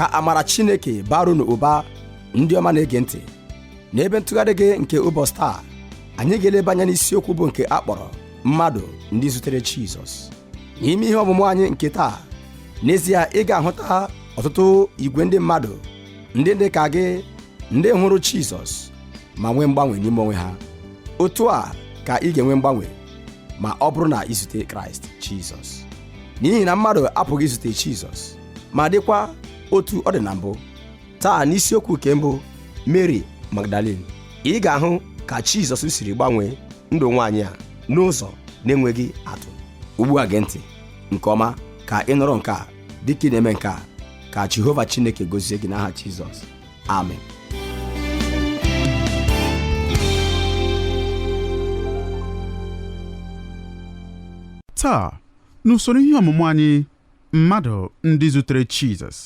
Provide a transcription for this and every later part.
Ka amara Chineke baru n'ụba ndị ọma na-ege ntị. N'ebe ntụgharị gị nke ụbọchị taa, anyị ga-eleba anya n'isiokwu bụ nke akpọrọ mmadụ ndị zutere Jizọs. N'ime ihe ọmụmụ anyị nke taa, n'ezie ị ga-ahụta ọtụtụ igwe ndị mmadụ ndị dị ka gị, ndị hụrụ Jizọs ma nwee mgbanwe n'ime onwe ha. Otu a ka ị ga-enwe mgbanwe ma ọ bụrụ na izute Kraịst Jizọs. N'ihi na mmadụ apụghị izute Jizọs ma dịkwa otu ọ dị na mbụ. Taa n'isiokwu nke mbụ, Mary Magdalene, ị ga-ahụ ka Jizọs siri gbanwee ndụ nwaanyị a n'ụzọ na-enweghị atụ. Ugbu a gee ntị nke ọma ka ị nọrọ nke a dịka ị na-eme nke a. Ka Jehova Chineke gozie gị n'aha Jizọs. Amen. Taa n'usoro ihe ọmụmụ anyị, mmadụ ndị zutere Jizọs,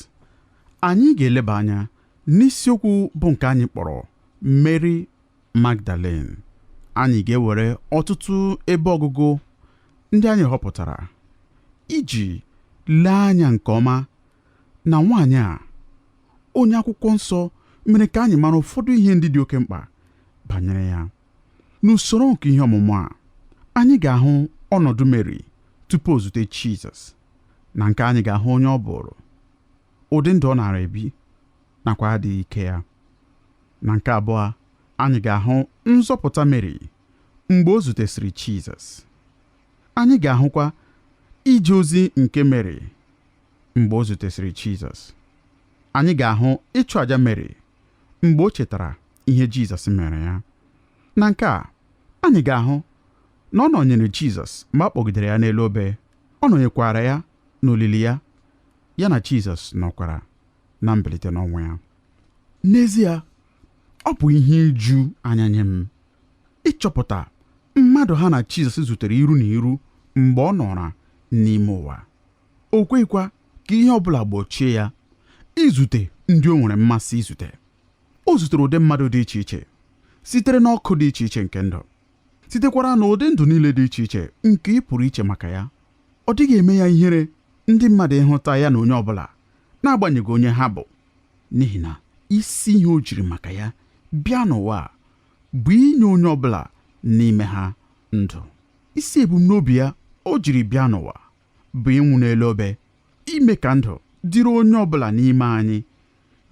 anyị ga-eleba anya n'isiokwu bụ nke anyị kpọrọ Mary Magdalene. Anyị ga-ewere ọtụtụ ebe ọgụgụ ndị anyị họpụtara iji lee anya nke ọma na nwaanyị a, onye akwụkwọ nsọ mere ka anyị mara ụfọdụ ihe ndị dị oke mkpa banyere ya. N'usoro nke ihe ọmụmụ a, anyị ga-ahụ ọnọdụ Mary tupu o zute Jizọs, na nke anyị ga-ahụ onye ọ bụrụ, ụdị ndụ ọ nara ebi, nakwa adịghị ike ya. Na nke abụọ, anyị ga-ahụ nzọpụta Mary mgbe o zutesịrị Jizọs. Anyị ga-ahụkwa ije ozi nke Mary mgbe o zutesịrị Jizọs. Anyị ga-ahụ ịchụ àjà Mary mgbe o chetara ihe Jizọs mere ya. Na nke a, anyị ga-ahụ na ọ nọnyere Jizọs mgbe a kpọgidere ya n'elu obe. Ọ nọnyekwara ya n'olili ya, ya na Jizọs nọkwara na mbilite n'ọnwụ ya. N'ezie, ọ bụ ihe iju anya nye m ịchọpụta mmadụ ha na Jizọs zutere iru na iru mgbe ọ nọra n'ime ụwa. O kweghịkwa ka ihe ọbụla gbochie ya izute ndị o nwere mmasị izute. O zutere ụdị mmadụ dị iche iche sitere n'ọkụ dị iche iche nke ndụ, sitekwara n'ụdị ndụ niile dị iche iche nke ị pụrụ iche maka ya. Ọ dịghị eme ya ihere ndị mmadụ ịhụta ya na onye ọbụla, n'agbanyeghị onye ha bụ, n'ihi na isi ihe o jiri maka ya bịa n'ụwa bụ inye onye ọbụla n'ime ha ndụ. Isi ebumnobi ya o jiri bịa n'ụwa bụ ịnwụ n'elu obe, ime ka ndụ dịrị onye ọbụla n'ime anyị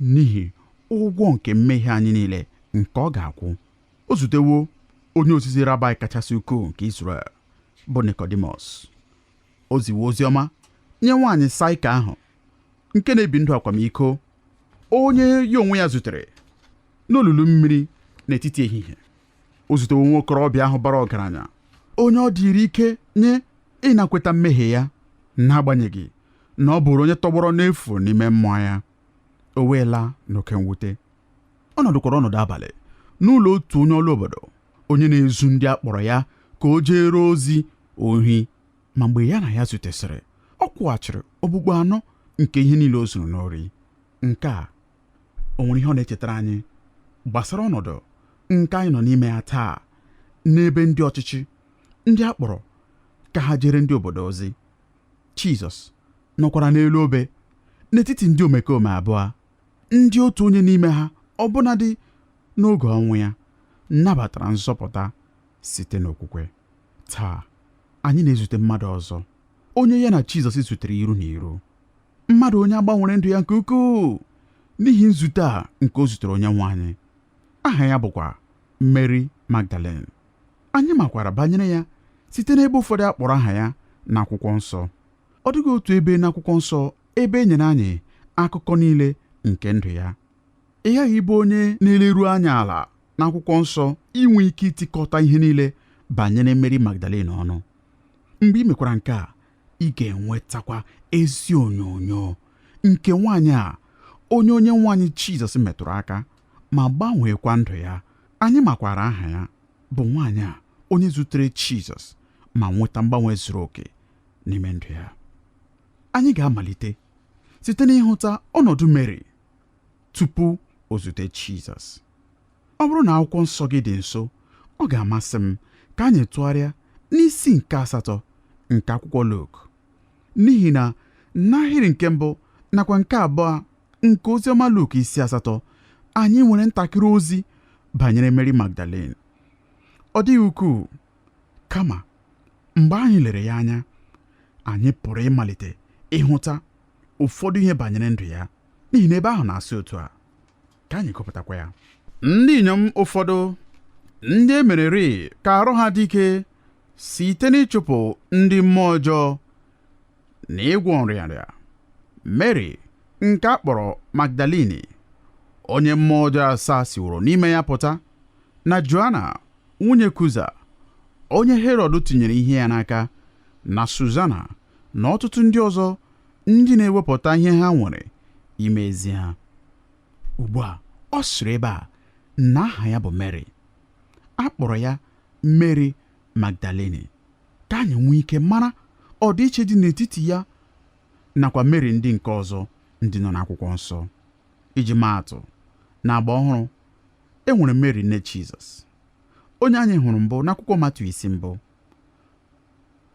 n'ihi ụgwọ nke mmehie anyị niile nke ọ ga-akwụ. O zutewo onye ozizi Rabai kachasị ukwuu nke Izrel bụ Nicodemus. O ziwo ozi ọma nye nwaanyị Saika ahụ nke na-ebi ndụ akwamiko, onye ya onwe ya zutere n'olulu mmiri n'etiti ehihie. O zutewo nwa okorobịa ahụ bara ọgaranya, onye ọ dịrị ike nye ịnakweta mmehie ya, n'agbanyeghị na ọ bụrụ onye tọgbọrọ n'efu n'ime mmụọ ya. O weela n'oke mwute. Ọ nọdụkwara ọnọdụ abalị n'ụlọ otu onye ọrụ obodo, onye na-ezu ndị a kpọrọ ya ka o jere ozi ohi. Ma mgbe ya na ya zutesịrị, ọ kwụghachiri okpukpu 4 nke ihe niile o zuru n'ori. Nke a, o nwere ihe ọ na-echetara anyị gbasara ọnọdụ nke anyị nọ n'ime ya taa n'ebe ndị ọchịchị ndị a kpọrọ ka ha jere ndị obodo ozi. Jizọs nọkwara n'elu obe n'etiti ndị omekome abụọ, ndị otu onye n'ime ha, ọbụnadị n'oge ọnwụ ya, nabatara nzọpụta site n'okwukwe. Taa anyị na-ezute mmadụ ọzọ, onye ya na Jizọs zutere iru na iru, mmadụ onye agbanwere ndụ ya nke ukwuu n'ihi nzute a nke o zutere onye nwe anyị. Aha ya bụkwa Mary Magdalene. Anyị makwara banyere ya site n'ebe ụfọdụ a kpọrọ aha ya n'akwụkwọ nsọ. Ọ dịghị otu ebe n'akwụkwọ nsọ ebe e nyere anyị akụkọ niile nke ndụ ya. Ị ghaghị ịbụ onye na-eleru anya ala n'akwụkwọ nsọ inwe ike itikọta ihe niile banyere Mary Magdalene ọnụ. Mgbe ị mekwara nke a, ị ga-enwetakwa ezi onyonyo nke nwaanyị a, onye nwaanyị Jizọs metụrụ aka ma gbanweekwa ndụ ya. Anyị makwara aha ya bụ nwaanyị a, onye zutere Jizọs ma nweta mgbanwe zuru oke n'ime ndụ ya. Anyị ga-amalite site n'ịhụta ọnọdụ Mary tupu o zute Jizọs. Ọ bụrụ na akwụkwọ nsọ gị dị nso, ọ ga-amasị m ka anyị tụgharịa n'isi nke 8 nke akwụkwọ Luk, n'ihi na n'ahịrị nke 1 nakwa nke 2 nke oziọma Luk isi 8 anyị nwere ntakịrị ozi banyere Mary Magdalene. Ọ dịghị ukwuu, kama mgbe anyị lere ya anya, anyị pụrụ ịmalite ịhụta ụfọdụ ihe banyere ndụ ya, n'ihi na ebe ahụ na-asị otu a. Ka anyị gụpụtakwa ya. Ndị inyom ụfọdụ ndị e mereri ka arụ ha dị ike site n'ịchụpụ ndị mmụọ ọjọọ na ịgwọ nrịanrịa. Mary nke a kpọrọ Magdalini, onye mmụọ ọjọọ 7 siworo n'ime ya pụta, na Joanna nwunye Kuza, onye Herọd tinyere ihe ya n'aka, na Suzana na ọtụtụ ndị ọzọ ndị na-ewepụta ihe ha nwere ime ezi ha. Ugbu a ọ sịrị ebe a na aha ya bụ Mary. A kpọrọ ya Mary Magdalene ka anyị nwee ike mara ọdịiche dị n'etiti ya nakwa Mary ndị nke ọzọ ndị nọ n'akwụkwọ nsọ. Iji maa atụ, na agba ọhụrụ e nwere Mary nne Jizọs, onye anyị hụrụ mbụ n'akwụkwọ Matiu isi 1.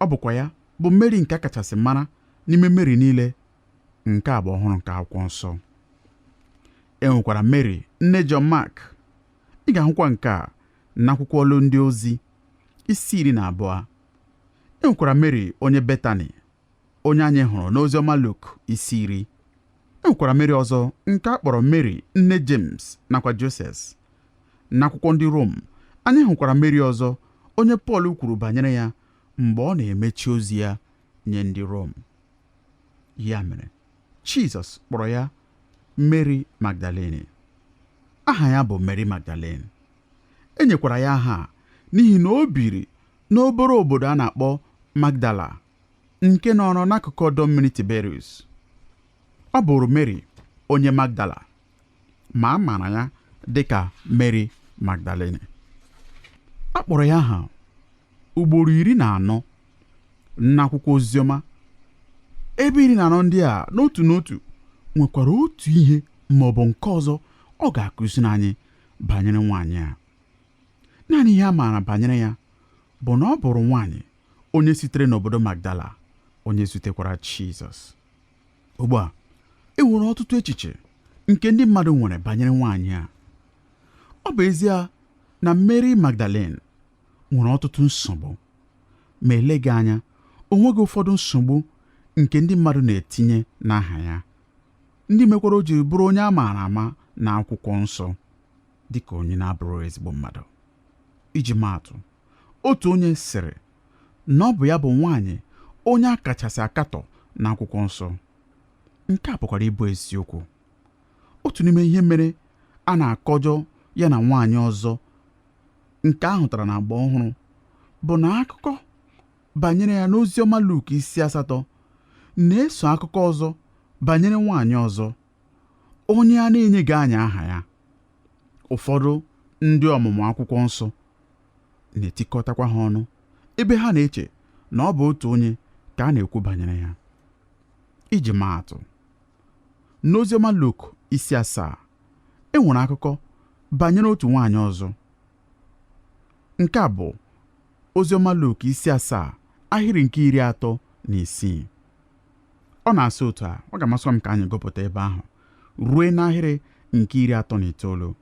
Ọ bụkwa ya bụ Mary nke a kachasị mara n'ime Mary niile nke agba ọhụrụ nke akwụkwọ nsọ. E nwekwara Mary nne John Mark. Ị ga-ahụkwa nke a n'akwụkwọ Ọlụ Ndị Ozi isi 12. E nwekwara Mary onye Betani, onye anyị hụrụ n'oziọma Luk isi 10. E nwekwara Mary ọzọ nke a kpọrọ Mary nne James nakwa Joses. N'akwụkwọ ndị Rom anyị hụkwara Mary ọzọ onye Pọl kwuru banyere ya mgbe ọ na-emechi ozi ya nye ndị Rom. Ya mere, Jizọs kpọrọ ya Mary Magdalene. Aha ya bụ Mary Magdalene. E nyekwara ya aha n'ihi na o biri n'obere obodo a na-akpọ Magdala nke nọrọ n'akụkụ ọdọ mmiri Tiberius. Ọ bụrụ Mary onye Magdala, ma a maara ya dịka Mary Magdalene. A kpọrọ ya aha ugboro 14 n'akwụkwọ oziọma. Ebe 14 ndị a n'otu n'otu nwekwara otu ihe ma ọ bụ nke ọzọ ọ ga-akụziri anyị banyere nwaanyị a. Naanị ihe a maara banyere ya bụ na ọ bụrụ nwaanyị onye sitere n'obodo Magdala, onye zutekwara Jizọs. Ugbu a e nwere ọtụtụ echiche nke ndị mmadụ nwere banyere nwaanyị a. Ọ bụ ezie na Mary Magdalene nwere ọtụtụ nsogbu, ma eleghị anya o nweghị ụfọdụ nsogbu nke ndị mmadụ na-etinye n'aha ya, ndị mekwara o jiri bụrụ onye a maara ama n'akwụkwọ nsọ dịka onye na-abụrụ ezigbo mmadụ. Iji maa atụ, otu onye sịrị na ọ bụ ya bụ nwaanyị onye a kachasị akatọ n'akwụkwọ nsọ. Nke a pụkwara ịbụ eziokwu. Otu n'ime ihe mere a na-akọjọ ya na nwaanyị ọzọ nke a hụtara n'agba ọhụrụ bụ na akụkọ banyere ya n'oziọma Luk isi 8 na-eso akụkọ ọzọ banyere nwaanyị ọzọ onye a na-enyeghị anyị aha ya. Ụfọdụ ndị ọmụmụ akwụkwọ nsọ na-etikọtakwa ha ọnụ ebe ha na-eche na ọ bụ otu onye ka a na-ekwu banyere ya. Iji maa atụ, n'oziọma Luk isi 7 e nwere akụkọ banyere otu nwaanyị ọzọ. Nke a bụ oziọma Luk isi 7 ahịrị nke 36. Ọ na-asị otu a. Ọ ga-amasị m ka anyị gụpụta ebe ahụ ruo n'ahịrị nke 39.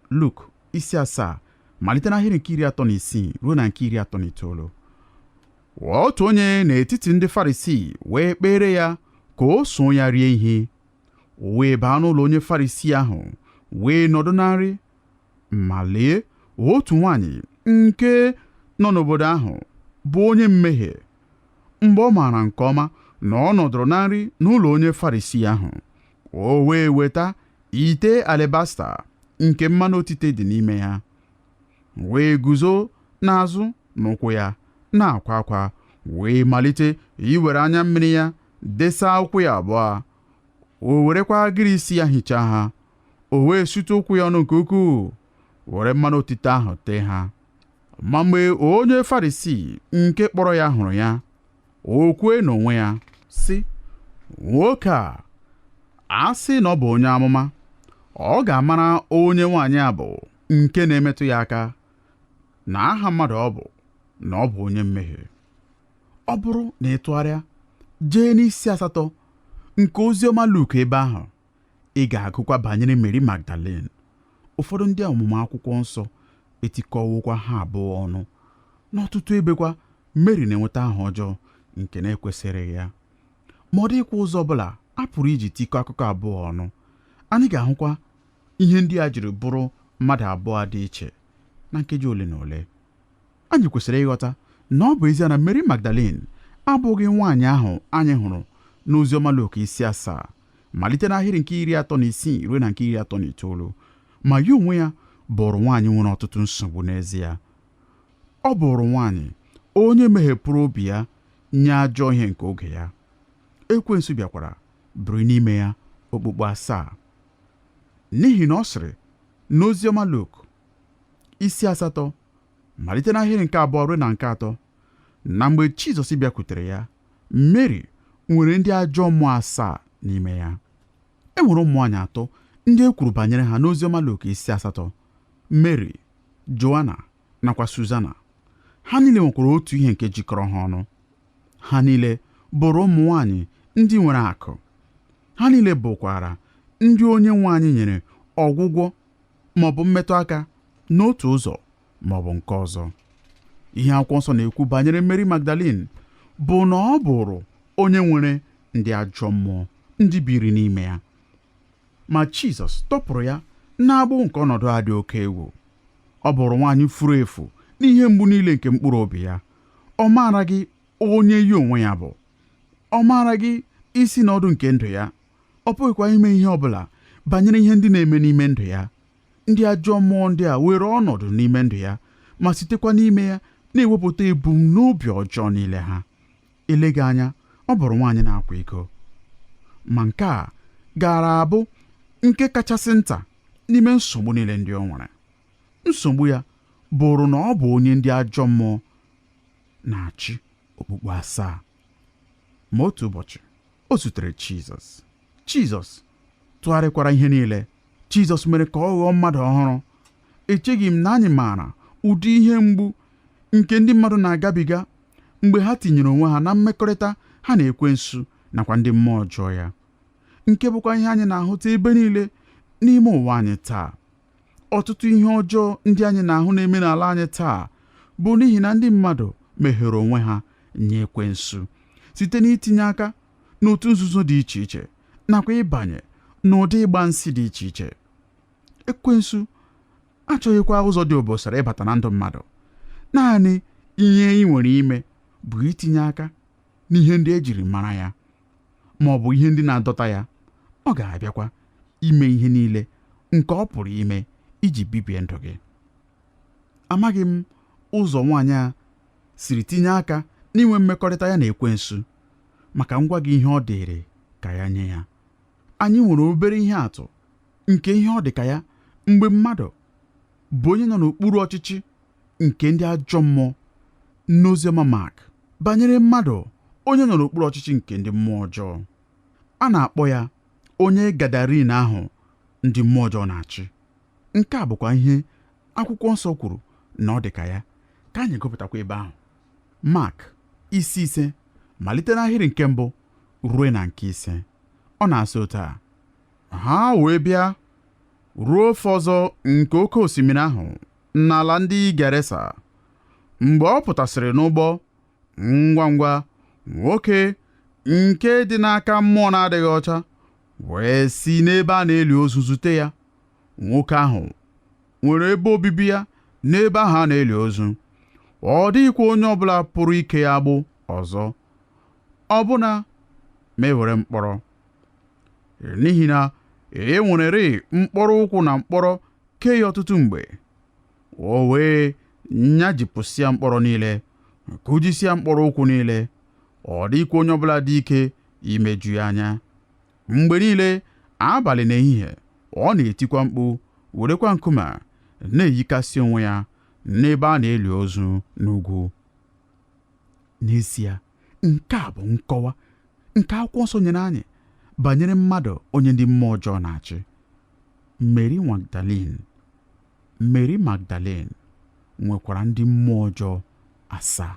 Luk isi 7 malite n'ahịrị nke 36 ruo na nke 39. Otu onye n'etiti ndị Farisii wee kpere ya ka o so ya rie ihe. O wee baa n'ụlọ onye Farisii ahụ wee nọdụ na nri. Ma lee, otu nwaanyị nke nọ n'obodo ahụ bụ onye mmehie. Mgbe ọ maara nke ọma na ọ nọdụrụ na nri n'ụlọ onye Farisii ahụ, o wee weta ite alabasta nke mmanụ otite dị n'ime ya, wee guzo n'azụ n'ụkwụ ya na-akwa akwa, wee malite iwere anya mmiri ya desa ụkwụ ya abụọ. O werekwa agịrị isi ya hichaa ha. O wee sute ụkwụ ya ọnụ nke ukwuu, were mmanụ otite ahụ tee ha. Ma mgbe onye Farisii nke kpọrọ ya hụrụ ya, o kwee n'onwe ya sị, nwoke a sị na ọ bụ onye amụma, ọ ga-amara onye nwaanyị a bụ nke na-emetụ ya aka, na aha mmadụ ọ bụ na ọ bụ onye mmehie. Ọ bụrụ na ị tụgharịa jee n'isi 8 nke oziọma Luk ebe ahụ, ị ga-agụkwa banyere Mary Magdalene. Ụfọdụ ndị ọmụmụ akwụkwọ nsọ etikọwokwa ha abụọ ọnụ. N'ọtụtụ ebekwa Mary na-enweta aha ọjọọ nke na-ekwesịrị ya. Ma ọ dịghịkwa ụzọ ọbụla a pụrụ iji tikọ akụkọ abụọ ọnụ. Anyị ga-ahụkwa ihe ndị a jiri bụrụ mmadụ abụọ dị iche na nkeji ole na ole. Anyị kwesịrị ịghọta na ọ bụ ezie na Mary Magdalene abụghị nwaanyị ahụ anyị hụrụ n'Oziọma Luk 7 malite n'ahịrị nke 36 ruo na nke 39, ma ya onwe ya bụrụ nwaanyị nwere ọtụtụ nsogbu n'ezie. Ọ bụrụ nwaanyị onye meghepụrụ obi ya nye ajọ ihe nke oge ya. Ekwensu bịakwara biri n'ime ya okpukpu 7. N'ihi na ọ sịrị n'Oziọma Luk 8 malite n'ahịrị nke 2 ruo na nke 3, na mgbe Jizọs bịakwutere ya, Mary nwere ndị ajọ mmụọ 7 n'ime ya. E nwere ụmụ nwaanyị 3 ndị e kwuru banyere ha n'Oziọma Luk 8: Mary, Joanna nakwa Suzana. Ha niile nwekwara otu ihe nke jikọrọ ha ọnụ. Ha niile bụrụ ụmụ nwaanyị ndị nwere akụ. Ha niile bụkwara ndị onye nwe anyị nyere ọgwụgwọ maọbụ mmetụ aka n'otu ụzọ maọbụ nke ọzọ. Ihe akwụkwọ nsọ na-ekwu banyere Mary Magdalene bụ na ọ bụrụ onye nwere ndị ajọ mmụọ ndị biri n'ime ya. Ma Jizọs tọpụrụ ya n'agbụ nke ọnọdụ a dị oke egwu. Ọ bụrụ nwaanyị furu efu n'ihe mgbu niile nke mkpụrụ obi ya. Ọ maara gị onye ya onwe ya bụ. Ọ maara gị isi na ọdụ nke ndụ ya. Ọ pụghịkwa ime ihe ọbụla banyere ihe ndị na-eme n'ime ndụ ya. Ndị ajọ mmụọ ndị a were ọnọdụ n'ime ndụ ya ma sitekwa n'ime ya na-ewepụta ebumnobi ọjọọ niile ha. Eleghị anya ọ bụrụ nwaanyị na-akwa iko. Ma nke a gaara abụ nke kachasị nta n'ime nsogbu niile ndị o nwere. Nsogbu ya bụrụ na ọ bụ onye ndị ajọ mmụọ na-achị okpukpu 7. Ma otu ụbọchị o zutere Jizọs. Jizọs tụgharịkwara ihe niile. Jizọs mere ka ọ ghọọ mmadụ ọhụrụ. Echeghị m na anyị maara ụdị ihe mgbu nke ndị mmadụ na-agabiga mgbe ha tinyere onwe ha na mmekọrịta ha na ekwensu nakwa ndị mmụọ ọjọọ ya, nke bụkwa ihe anyị na-ahụta ebe niile n'ime ụwa anyị taa. Ọtụtụ ihe ọjọọ ndị anyị na-ahụ na-eme n'ala anyị taa bụ n'ihi na ndị mmadụ meghere onwe ha nye ekwensu site n'itinye aka n'otu nzuzo dị iche iche nakwa ịbanye n'ụdị ịgba nsị dị iche iche. Ekwensu achọghịkwa ụzọ dị obosara ịbata na ndụ mmadụ. Naanị ihe ị nwere ime bụ itinye aka n'ihe ndị ejiri mara ya ma ọ bụ ihe ndị na-adọta ya. Ọ ga-abịakwa ime ihe niile nke ọ pụrụ ime iji bibie ndụ gị. Amaghị m ụzọ nwaanyị a siri tinye aka n'inwe mmekọrịta ya na ekwensu, maka ngwa gị ihe ọ dịrị ka ya nye ya. Anyị nwere obere ihe atụ nke ihe ọ dị ka ya mgbe mmadụ bụ onye nọ n'okpuru ọchịchị nke ndị ajọ mmụọ n'Oziọma Mark banyere mmadụ onye nọ n'okpuru ọchịchị nke ndị mmụọ ọjọọ. A na-akpọ ya onye Gadarin ahụ ndị mmụọ ọjọọ na-achị. Nke a bụkwa ihe akwụkwọ nsọ kwuru na ọ dị ka ya. Ka anyị gụpụtakwa ebe ahụ. Mark 5 malite n'ahịrị nke 1 ruo na nke 5. Ọ na-asị otu a: ha wee bịa ruo ofe ọzọ nke oke osimiri ahụ n'ala ndị Gerasa. Mgbe ọ pụtasịrị n'ụgbọ, ngwa ngwa nwoke nke dị n'aka mmụọ na-adịghị ọcha wee si n'ebe a na-eli ozu zute ya. Nwoke ahụ nwere ebe obibi ya n'ebe ahụ a na-eli ozu. Ọ dịghịkwa onye ọbụla pụrụ ike ya agbụ ọzọ, ọbụna ma e were mkpọrọ, n'ihi na e nwererị mkpọrọ ụkwụ na mkpọrọ kee ya ọtụtụ mgbe. O wee nyajipụsịa mkpọrọ niile, kụjisịa mkpọrọ ụkwụ niile. Ọ dịghịkwa onye ọbụla dị ike imeju ya anya. Mgbe niile, abalị na ehihie, ọ na-etikwa mkpu, werekwa nkume na-eyikasị onwe ya n'ebe a na-eli ozu n'ugwu. N'ezie, nke a bụ nkọwa nke akwụkwọ nsọ nyere anyị banyere mmadụ onye ndị mmụọ ọjọọ na-achị. Mary Magdalene nwekwara ndị mmụọ ọjọọ 7.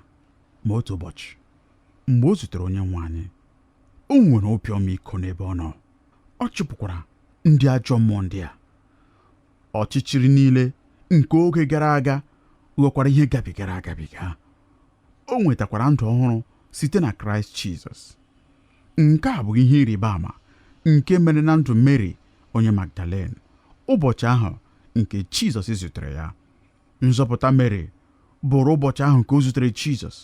Ma otu ụbọchị mgbe o zutere onye nwe anyị, o nwere obi ọmịiko n'ebe ọ nọ. Ọ chụpụkwara ndị ajọ mmụọ ndị a. Ọchịchịrị niile nke oge gara aga ghọkwara ihe gabigara agabiga. O nwetakwara ndụ ọhụrụ site na Kraịst Jizọs. Nke a bụ ihe ịrịba ama nke mere na ndụ Mary onye Magdalene ụbọchị ahụ nke Jizọs zutere ya. Nzọpụta Mary bụrụ ụbọchị ahụ nke o zutere Jizọs.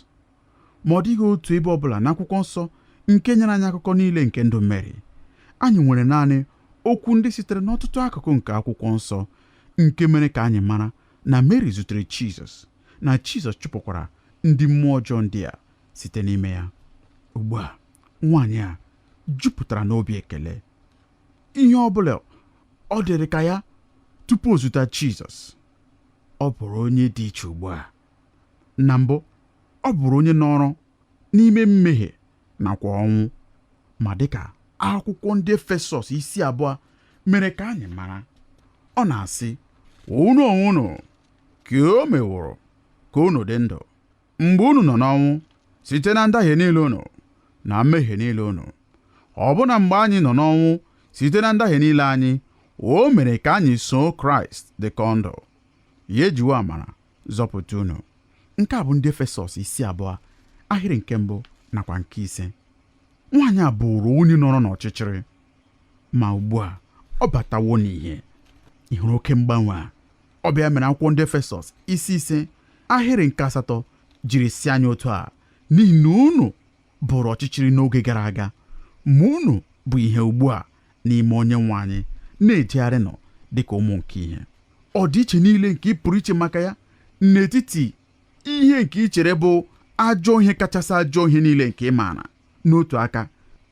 Ma ọ dịghị otu ebe ọbụla n'akwụkwọ nsọ nke nyere anyị akụkọ niile nke ndụ Mary. Anyị nwere naanị okwu ndị sitere n'ọtụtụ akụkụ nke akwụkwọ nsọ nke mere ka anyị mara na Mary zutere Jizọs, na Jizọs chụpụkwara ndị mmụọ ọjọọ ndị a site n'ime ya. Ugbu a, nwaanyị a jupụtara n'obi ekele. Ihe ọbụla ọ dịrị ka ya tupu o zute Jizọs. Ọ bụrụ onye dị iche ugbu a. Na mbụ, ọ bụrụ onye nọrọ n'ime mmehie nakwa ọnwụ. Ma dịka akwụkwọ ndị Efesọs 2 mere ka anyị mara, ọ na-asị, unu onwe unu ka o meworo ka unu dị ndụ mgbe unu nọ n'ọnwụ site na ndahie niile unu na mmehie niile unu. Ọbụna mgbe anyị nọ n'ọnwụ site na ndahie niile anyị, o mere ka anyị so Kraịst dịka ndụ, ya ejiwo amara zọpụta unu. Nke a bụ ndị Efesọs 2 ahịrị nke 1 nakwa nke 5. Nwaanyị a bụrụ onye nọrọ n'ọchịchịrị, ma ugbu a ọ batawo n'ihe. Ị hụrụ oke mgbanwe a? Ọ bịa mere akwụkwọ ndị Efesọs 5 ahịrị nke 8 jiri si anyị otu a: n'ihi na unu bụrụ ọchịchịrị n'oge gara aga, ma unu bụ ihe ugbu a n'ime Onyenwe anyị, na-ejegharị nọ dịka ụmụ nke ihe. Ọ dị iche niile nke ị pụrụ iche maka ya n'etiti ihe nke ị chere bụ ajọ ihe kachasị ajọ ihe niile nke ị maara n'otu aka,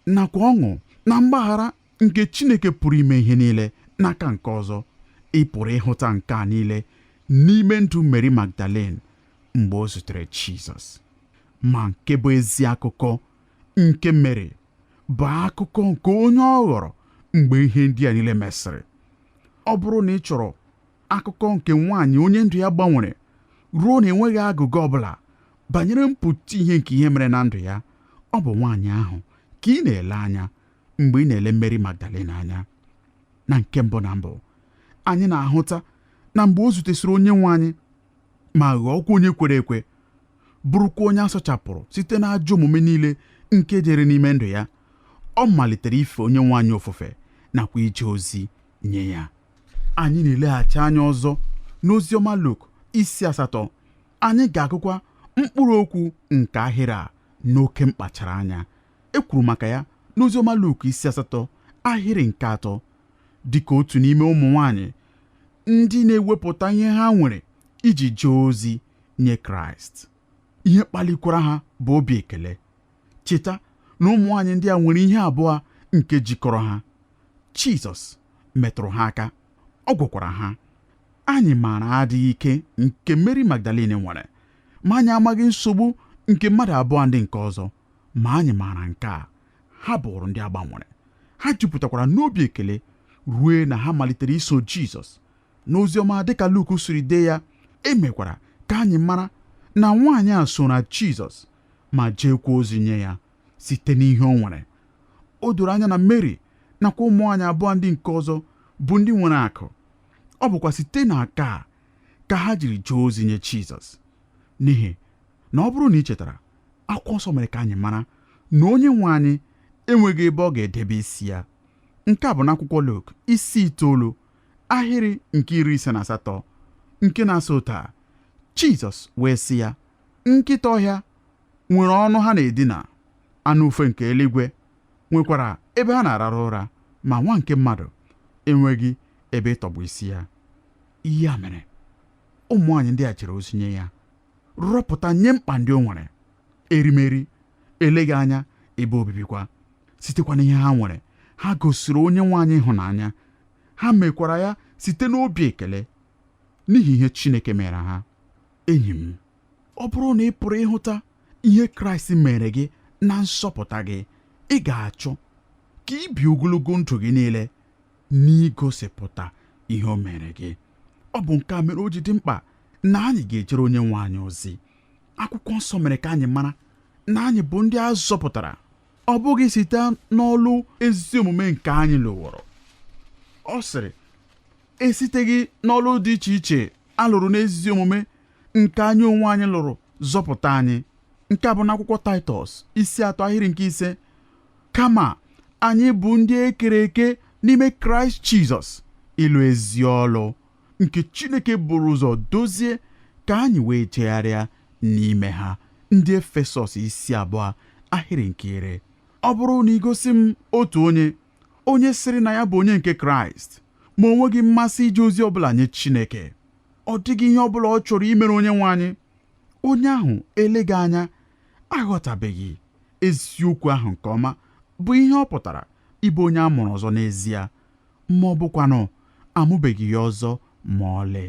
nakwa ọṅụ na mgbaghara nke Chineke pụrụ ime ihe niile n'aka nke ọzọ. Ị pụrụ ịhụta nke a niile n'ime ndụ Mary Magdalene mgbe o zutere Jizọs. Ma nke bụ ezi akụkọ nke Mary bụ akụkọ nke onye ọ ghọrọ mgbe ihe ndị a niile mesịrị. Ọ bụrụ na ị chọrọ akụkọ nke nwaanyị onye ndụ ya gbanwere ruo na enweghị agụgụ ọbụla banyere mpụta ihe nke ihe mere na ndụ ya, ọ bụ nwaanyị ahụ ka ị na-ele anya mgbe ị na-ele Mary Magdalene anya. Na nke mbụ na mbụ, anyị na-ahụta na mgbe o zutesịrị Onyenwe anyị ma ghọọkwa onye kwere ekwe, bụrụkwa onye asọchapụrụ site na ajọ omume niile nke dịrị n'ime ndụ ya, ọ malitere ife Onyenwe anyị ofufe nakwa ije ozi nye ya. Anyị na-eleghachi anya ọzọ n'Oziọma Luk 8. Anyị ga-agụkwa mkpụrụ okwu nke ahịrị a n'oke mkpachara anya. E kwuru maka ya n'Oziọma Luk 8 ahịrị nke 3, dịka otu n'ime ụmụ nwanyị ndị na-ewepụta ihe ha nwere iji jee ozi nye Kraịst. Ihe kpalikwara ha bụ obi ekele. Cheta na ụmụ nwanyị ndị a nwere ihe abụọ nke jikọrọ ha. Jizọs metụrụ ha aka, ọ gwakwara ha. Anyị maara adịghị ike nke Mary Magdalene nwere, ma anyị amaghị nsogbu nke mmadụ abụọ ndị nke ọzọ. Ma anyị maara nke a: ha bụrụ ndị agbanwere. Ha jupụtakwara n'obi ekele ruo na ha malitere iso Jizọs. N'Oziọma dịka Luk siri dee ya, emekwara ka anyị mara na nwaanyị a so na Jizọs ma jeekwa ozi nye ya site n'ihe o nwere. O doro anya na Mary nakwa ụmụ nwaanyị abụọ ndị nke ọzọ bụ ndị nwere akụ. Ọ bụkwa site na aka a ka ha jiri jee ozi nye Jizọs. N'ihi na ọ bụrụ na ị chetara, akwụkwọ nsọ mere ka anyị mara na Onyenwe anyị enweghị ebe ọ ga-edebe isi ya. Nke a bụ n'akwụkwọ Luk 9 ahịrị nke 58, nke na-asị otu a: Jizọs wee sị ya, nkịta ọhịa nwere ọnụ ha na-edina, anụ ufe nke eluigwe nwekwara ebe ha na-arara ụra, ma nwa nke mmadụ enweghị ebe ịtọgbụ isi ya. Ya mere, ụmụ nwaanyị ndị a jere ozi nye ya, rọpụta nye mkpa ndị o nwere. Erimeri, eleghị anya ebe obibikwa. Sitekwa n'ihe ha nwere, ha gosiri Onyenwe anyị ịhụnanya. Ha mekwara ya site n'obi ekele n'ihi ihe Chineke mere ha. Enyi m, ọ bụrụ na ị pụrụ ịhụta ihe Kraịst mere gị na nsọpụta gị, ị ga-achọ ka ị bie ogologo ndụ gị niile n'igosipụta ihe o mere gị. Ọ bụ nke a mere o ji dị mkpa na anyị ga-ejere Onyenwe anyị ozi. Akwụkwọ nsọ mere ka anyị mara na anyị bụ ndị a zọpụtara, ọ bụghị site n'ọlụ ezi omume nke anyị lụworo. ọ sịrị esiteghị n'ọlụ dị iche iche alụrụ n'ezi omume nke anyị onwe anyị lụrụ zọpụta anyị, nke a bụ n'akwụkwọ Taịtọs 3:5, kama anyị bụ ndị ekere eke n'ime Kraịst Jizọs ịlụ ezi ọlụ nke Chineke buru ụzọ dozie ka anyị wee jegharịa n'ime ha. Ndị Efesọs 2:9. Ọ bụrụ na ị gosi m otu onye sịrị na ya bụ onye nke Kraịst ma o nweghị mmasị ije ozi ọbụla nye Chineke, ọ dịghị ihe ọbụla ọ chọrọ imere onye nwe anyị, onye ahụ eleghị anya aghọtabeghị eziokwu ahụ nke ọma bụ ihe ọ pụtara ịbụ onye a mụrụ ọzọ n'ezie, ma ọ bụkwanụ amụbeghị ya ọzọ ma ọlị.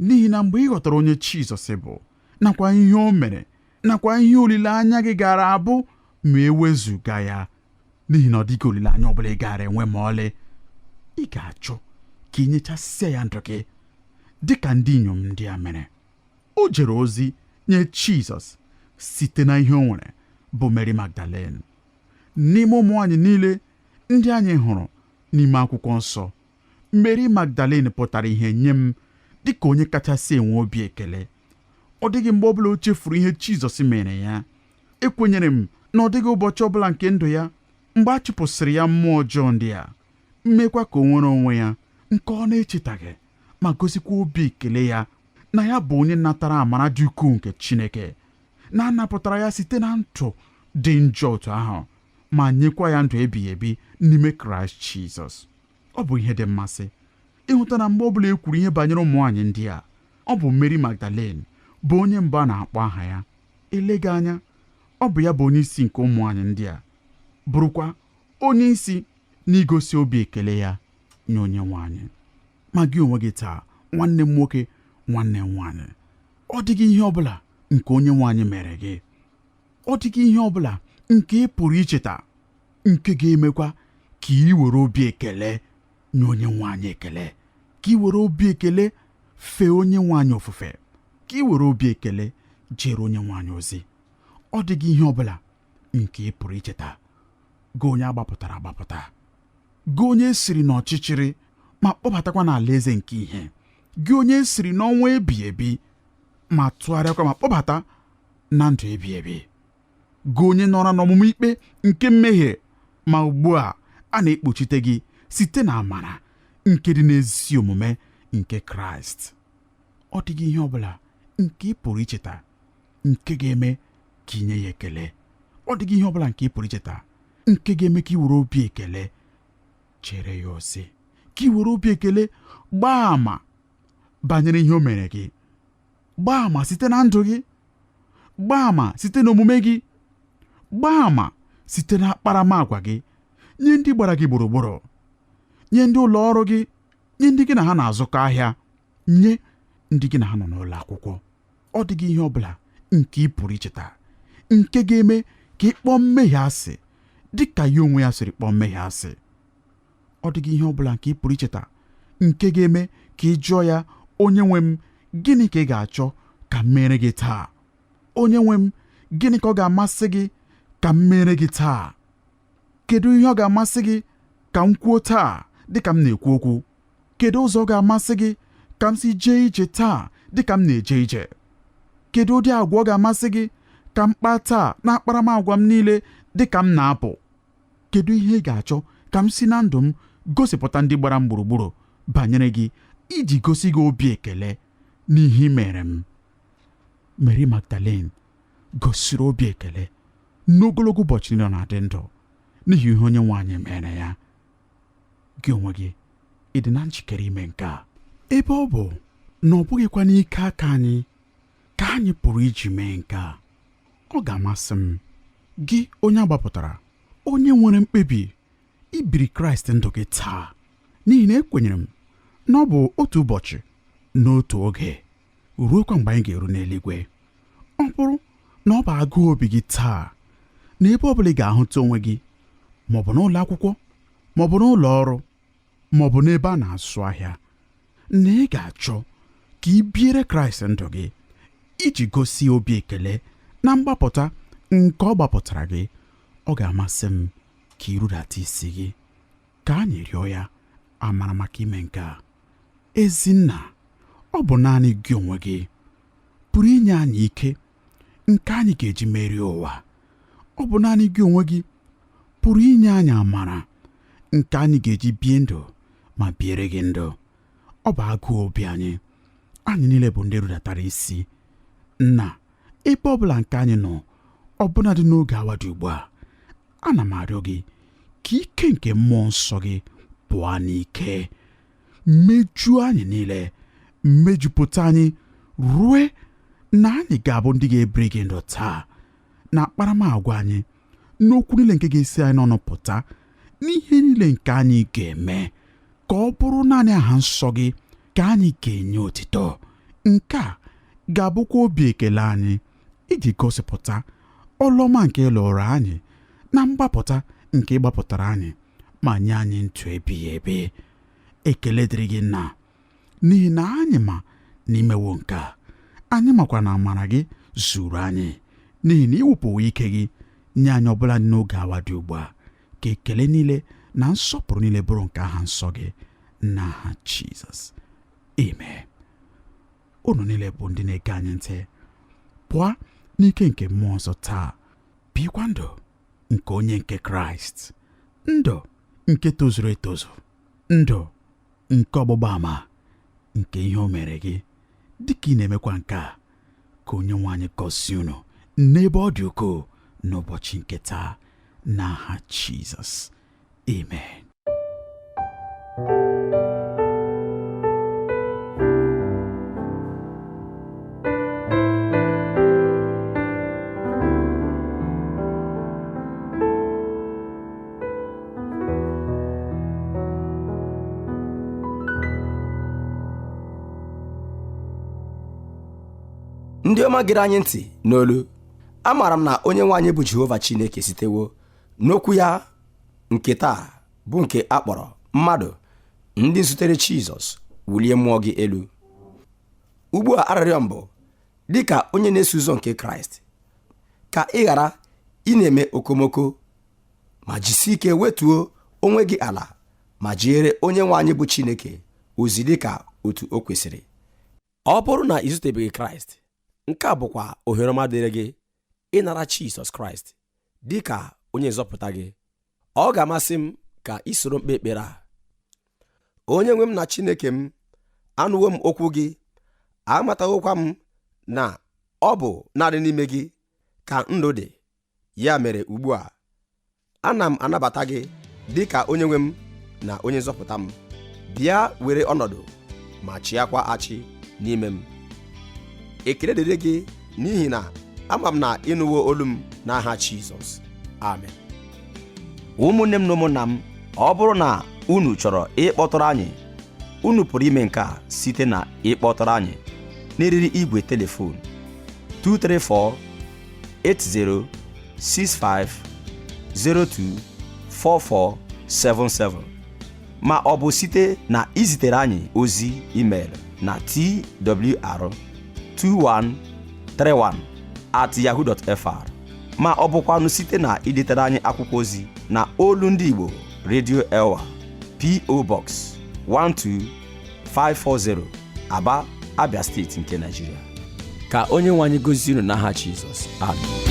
N'ihi na mgbe ị ghọtara onye Jizọs bụ nakwa ihe o mere nakwa ihe olileanya gị gara abụ ma ewezuga ya, n'ihi na ọ dịghị olileanya ọbụla ị gara enwe ma ọlị, ị ga-achọ ka ị nyechasịa ya ndụ gị dị ka ndị inyom ndị a mere. O jere ozi nye Jizọs site na ihe o nwere bụ Mary Magdalene. N'ime ụmụ anyị niile ndị anyị hụrụ n'ime akwụkwọ nsọ, Mary Magdalene pụtara ihe nye m dị ka onye kachasị enwe obi ekele. Ọ dịghị mgbe ọbụla o chefuru ihe Jizọs mere ya. Ekwenyere m na ọ dịghị ụbọchị ọbụla nke ndụ ya mgbe a chụpụsịrị ya mmụọ ọjọọ ndị a, mmekwa ka o nwere onwe ya nke ọ na-echetaghị, ma gosikwa obi ekele ya na ya bụ onye natara amara dị ukwuu nke Chineke, na-anapụtara ya site na ndụ dị njọ otu ahụ, ma nyekwa ya ndụ ebighị ebi n'ime Kraịst Jizọs. Ọ bụ ihe dị mmasị ịhụta na mgbe ọbụla e kwuru ihe banyere ụmụ nwaanyị ndị a, ọ bụ Mary Magdalene bụ onye mbụ a na-akpọ aha ya. Eleghị anya ọ bụ ya bụ onye isi nke ụmụ nwaanyị ndị a, bụrụkwa onye isi n'igosi obi ekele ya nye onye nwaanyị. Ma gị onwe gị taa, nwanne m nwoke, nwanne m nwaanyị, ọ dịghị ihe ọbụla nke onye nwaanyị mere gị, ọ dịghị ihe ọbụla nke ị pụrụ icheta nke ga-emekwa ka ị were obi ekele nye onye nwaanyị ekele, ka ị were obi ekele fee onye nwaanyị ofufe, ka ị were obi ekele jere onye nwaanyị ozi. Ọ dịghị ihe ọbụla nke ị pụrụ icheta. Gị onye agbapụtara agbapụta, gị onye esiri n'ọchịchịrị ma kpọbatakwa n'ala eze nke ihe, gị onye esiri n'ọnwa ebighị ebi ma tụgharịakwa ma kpọbata na ndụ ebighị ebi, gị onye nọrọ n'ọmụmụ ikpe nke mmehie ma ugbu a na-ekpuchite gị site na amara nke dị n'ezi omume nke Kraịst. Ọ dịghị ihe ọbụla nke ị pụrụ icheta nke ga-eme ka ị nye ya ekele. Ọ dịghị ihe ọbụla nke ị pụrụ icheta nke ga-eme ka ị were obi ekele chere ya ozi, ka ị were obi ekele gbaa àmà banyere ihe o mere gị, gbaa àmà site na ndụ gị, gbaa àmà site n'omume gị, gbaa àmà site na akparamagwa gị nye ndị gbara gị gburugburu, nye ndị ụlọ ọrụ gị, nye ndị gị na ha na-azụkọ ahịa, nye ndị gị na ha nọ n'ụlọ akwụkwọ. Ọ dịghị ihe ọbụla nke ị pụrụ icheta nke ga-eme ka ị kpọọ mmehie asị dị ka ya onwe ya siri kpọọ mmehie asị. Ọ dịghị ihe ọbụla nke ị pụrụ icheta nke ga-eme ka ị jụọ ya, onye nwe m, gịnị ka ị ga-achọ ka m mere gị taa? Onye nwe m, gịnị ka ọ ga-amasị gị ka m mere gị taa? Kedu ihe ọ ga-amasị gị ka m kwuo taa dị ka m na-ekwu okwu? Kedu ụzọ ọ ga-amasị gị ka m si jee ije taa dị ka m na-eje ije? Kedu ụdị agwa ọ ga-amasị gị ka m kpaa taa na akparamagwa m niile dị ka m na-apụ? Kedu ihe ị ga-achọ ka m si na ndụ m gosipụta ndị gbara m gburugburu banyere gị iji gosi gị obi ekele n'ihe ị mere m? Mary Magdalene gosiri obi ekele n'ogologo ụbọchị niile ọ na-adị ndụ n'ihi ihe onye nwaanyị mere ya. Gị onwe gị, ị dị na njikere ime nke a? Ebe ọ bụ na ọ bụghịkwa n'ike aka anyị ka anyị pụrụ iji mee nke a, ọ ga-amasị m gị onye agbapụtara, onye nwere mkpebi ibiri Kraịst ndụ gị taa, n'ihi na ekwenyere m na ọ bụ otu ụbọchị n'otu oge ruokwa mgbe anyị ga-eru n'eluigwe. Ọ bụrụ na ọ bụ agụụ obi gị taa na ebe ọbụla ị ga-ahụta onwe gị, maọbụ n'ụlọ akwụkwọ, maọbụ n'ụlọ ọrụ, maọbụ n'ebe a na-azụ ahịa, na ị ga-achọ ka ị biere Kraịst ndụ gị iji gosi obi ekele na mgbapụta nke ọ gbapụtara gị, ọ ga-amasị m ka ị rudata isi gị ka anyị rịọ ya amara maka ime nke a. Ezinna, ọ bụ naanị gị onwe gị pụrụ inye anyị ike nke anyị ga-eji merie ụwa. Ọ bụ naanị gị onwe gị pụrụ inye anyị amara nke anyị ga-eji bie ndụ ma biere gị ndụ. Ọ bụ agụụ obi anyị niile bụ ndị rudatara isi. Nna, ebe ọbụla nke anyị nọ, ọbụnadị n'oge awa dị ugbu a, ana m arịọ gị ka ike nke mmụọ nsọ gị pụọ n'ike, mejuo anyị niile, mejupụta anyị rue na anyị ga-abụ ndị ga-ebiri gị ndụ taa, na akparamagwa anyị, n'okwu niile nke ga-esi anyị n'ọnụ pụta, n'ihe niile nke anyị ga-eme, ka ọ bụrụ naanị aha nsọ gị ka anyị ga-enye otito. Nke a ga-abụkwa obi ekele anyị iji gosipụta ọlụọma nke ị lụrụ anyị na mgbapụta nke ị gbapụtara anyị, ma nye anyị ndụ ebighị ebi. Ekele dịrị gị Nna, n'ihi na anyị ma n'imewo nke a. Anyị makwa na amara gị zuru anyị, n'ihi na iwepụwo ike gị nye anyị ọbụla dị n'oge awa dị ugbu a. Ka ekele niile na nsọpụrụ niile bụrụ nke aha nsọ gị, n'aha Jizọs, amen. Unu niile bụ ndị na-ege anyị ntị, pụọ n'ike nke mmụọ nsọ taa, bikwa ndụ nke onye nke Kraịst, ndụ nke tozuru etozu, ndụ nke ọgbụgba ama nke ihe o mere gị. Dịka ị na-emekwa nke a, ka Onyenwe anyị gọzie unu n'ebe ọ dị ukwuu n'ụbọchị nke taa, n'aha Jizọs, amen. Ndị ọma gere anyị ntị n'olu, amaara m na Onyenwe anyị bụ Jehova Chineke sitewo n'okwu ya nke taa bụ nke akpọrọ mmadụ ndị zutere Jizọs wulie mmụọ gị elu. Ugbu a arịrịọ mbụ, dịka onye na-eso ụzọ nke Kraịst, ka ị ghara ị na-eme okomoko, ma jisie ike wetuo onwe gị ala ma jeere Onyenwe anyị bụ Chineke ozi dịka otu o kwesịrị. Ọ bụrụ na ị zutebeghị Kraịst, nke a bụkwa ohere ọma dịrị gị ịnara Jizọs Kraịst dị ka onye nzọpụta gị. Ọ ga-amasị m ka ị soro mkpe ekpere a. Onye nwe m na Chineke m, anụwo m okwu gị, amataghịkwa m na ọ bụ naanị n'ime gị ka ndụ dị. Ya mere ugbu a, ana m anabata gị dị ka onye nwe m na onye nzọpụta m. Bịa were ọnọdụ ma chịakwa achị n'ime m. Ekele dịrị gị n'ihi na ama m na ịnụwo olu m n'aha Jizọs, amen. Ụmụnne m na ụmụnna m, ọ bụrụ na unu chọrọ ịkpọtụrụ anyị, unu pụrụ ime nke a site na ịkpọtụrụ anyị n'eriri igwe telefon 234-8065024477, ma ọ bụ site na izitere anyị ozi email na twr2131@yahoo.fr, ma ọ bụkwanụ site na idetere anyị akwụkwọ ozi na Olu Ndị Igbo Radio Elwa, P.O. Box 12540, Aba, Abia Steeti nke Nigeria. Ka Onyenwe anyị gọzie unu n'aha Jizọs, amen.